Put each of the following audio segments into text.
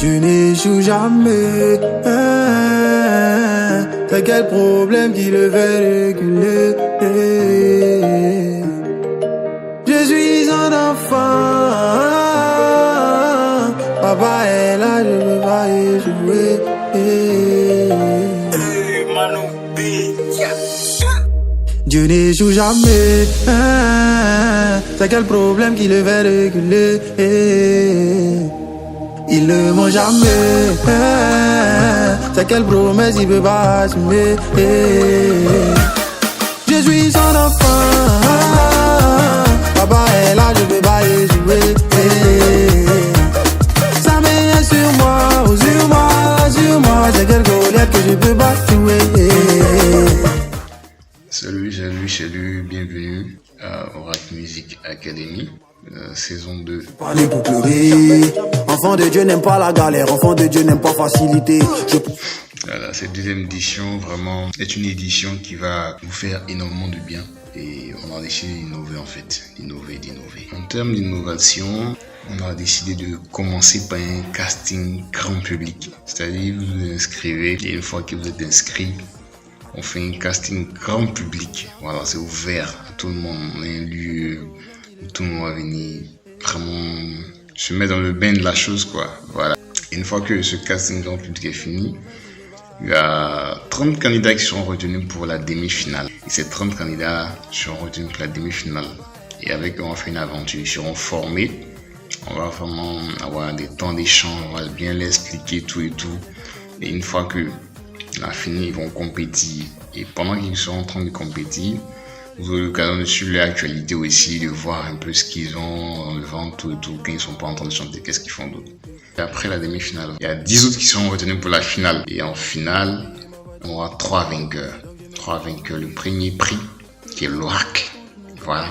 Tu n'échoues jamais. C'est quel problème qui le fait reculer? Je suis un enfant. Papa est là, je veux pas échouer. Dieu n'échoue jamais. C'est quel problème qui le fait reculer? Il ne ment jamais. C'est quelle promesse il peut pas assumer? Je suis son enfant. Papa est là, je peux pas échouer. Sa main est sur moi, oh, sur moi, sur moi. C'est quelle colère que je peux pas jouer. Salut, bienvenue au Rap Music Academy, saison 2. Parler pour pleurer. Enfant de Dieu n'aime pas la galère, enfant de Dieu n'aime pas facilité. Voilà, cette deuxième édition vraiment est une édition qui va vous faire énormément de bien. Et on a décidé d'innover en fait, d'innover. En termes d'innovation, on a décidé de commencer par un casting grand public. C'est-à-dire vous vous inscrivez et une fois que vous êtes inscrit, on fait un casting grand public. Voilà, c'est ouvert à tout le monde. On a un lieu où tout le monde va venir vraiment se mettre dans le bain de la chose, quoi. Voilà. Et une fois que ce casting grand public est fini, il y a 30 candidats qui seront retenus pour la demi-finale. Et ces 30 candidats seront retenus pour la demi-finale. Et avec eux, on va faire une aventure. Ils seront formés. On va vraiment avoir des temps d'échange. On va bien leur expliquer tout et tout. Et une fois que on a fini, ils vont compétir. Et pendant qu'ils sont en train de compétir, vous aurez l'occasion de suivre l'actualité aussi, de voir un peu ce qu'ils ont dans le ventre, tout et tout, quand ils sont pas en train de chanter, qu'est-ce qu'ils font d'autre. Et après la demi-finale, il y a 10 autres qui seront retenus pour la finale. Et en finale, on aura 3 vainqueurs. 3 vainqueurs. Le premier prix, qui est l'Oracle. Voilà.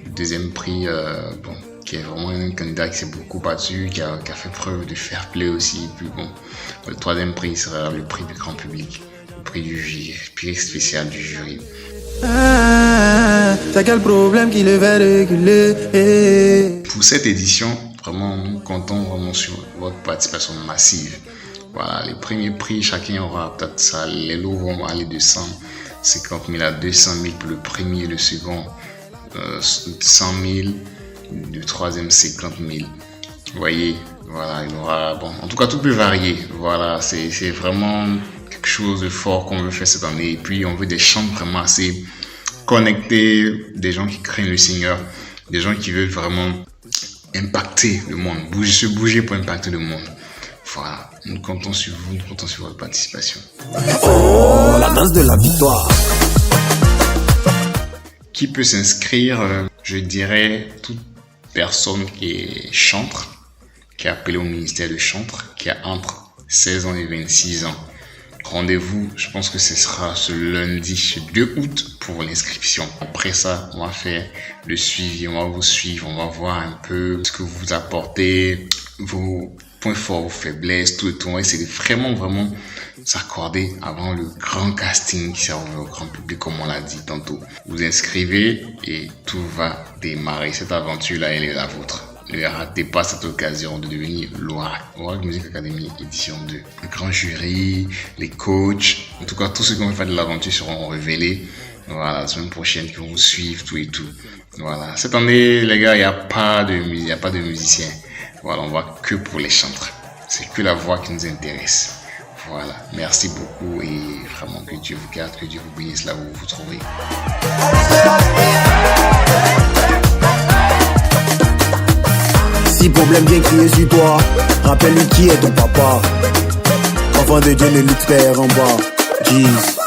Le deuxième prix, qui est vraiment un candidat qui s'est beaucoup battu, qui a fait preuve de fair play aussi. Et puis bon, le troisième prix sera le prix du grand public, le prix du jury, le prix spécial du jury. C'est quel problème qui le fait reculer? Pour cette édition, vraiment, nous comptons vraiment sur votre participation massive. Voilà, les premiers prix, chacun aura peut-être ça. Les lots vont aller de 150 000 à 200 000 pour le premier, le second, 100 000. Le troisième 50 000. Vous voyez, voilà, il y aura, bon, en tout cas tout peut varier. Voilà, c'est vraiment quelque chose de fort qu'on veut faire cette année. Et puis on veut des chants vraiment assez connectés, des gens qui craignent le Seigneur, des gens qui veulent vraiment impacter le monde, se bouger pour impacter le monde. Voilà, nous comptons sur vous, nous comptons sur votre participation. Oh, la danse de la victoire. Qui peut s'inscrire? Je dirais toute personne qui est chantre, qui est appelée au ministère de chantre, qui a entre 16 ans et 26 ans. Rendez-vous, je pense que ce sera ce lundi, ce 2 août pour l'inscription. Après ça, on va faire le suivi, on va vous suivre, on va voir un peu ce que vous apportez, vos points forts, vos faiblesses, tout et tout. On va essayer de vraiment s'accorder avant le grand casting qui sera ouvert au grand public, comme on l'a dit tantôt. Vous inscrivez et tout va démarrer. Cette aventure-là, elle est la vôtre. Ne ratez pas cette occasion de devenir l'Oracle Music Academy édition 2. Le grand jury, les coachs, en tout cas tous ceux qui vont faire de l'aventure seront révélés. Voilà, la semaine prochaine qui vont vous suivre, tout et tout. Voilà, cette année, les gars, il n'y a pas de musiciens. Voilà, on va que pour les chantres. C'est que la voix qui nous intéresse. Voilà, merci beaucoup et vraiment que Dieu vous garde, que Dieu vous bénisse là où vous vous trouvez. Si problème vient crier sur toi, rappelle-lui qui est ton papa. Enfant de Dieu ne lutte pas en bas. Jeez.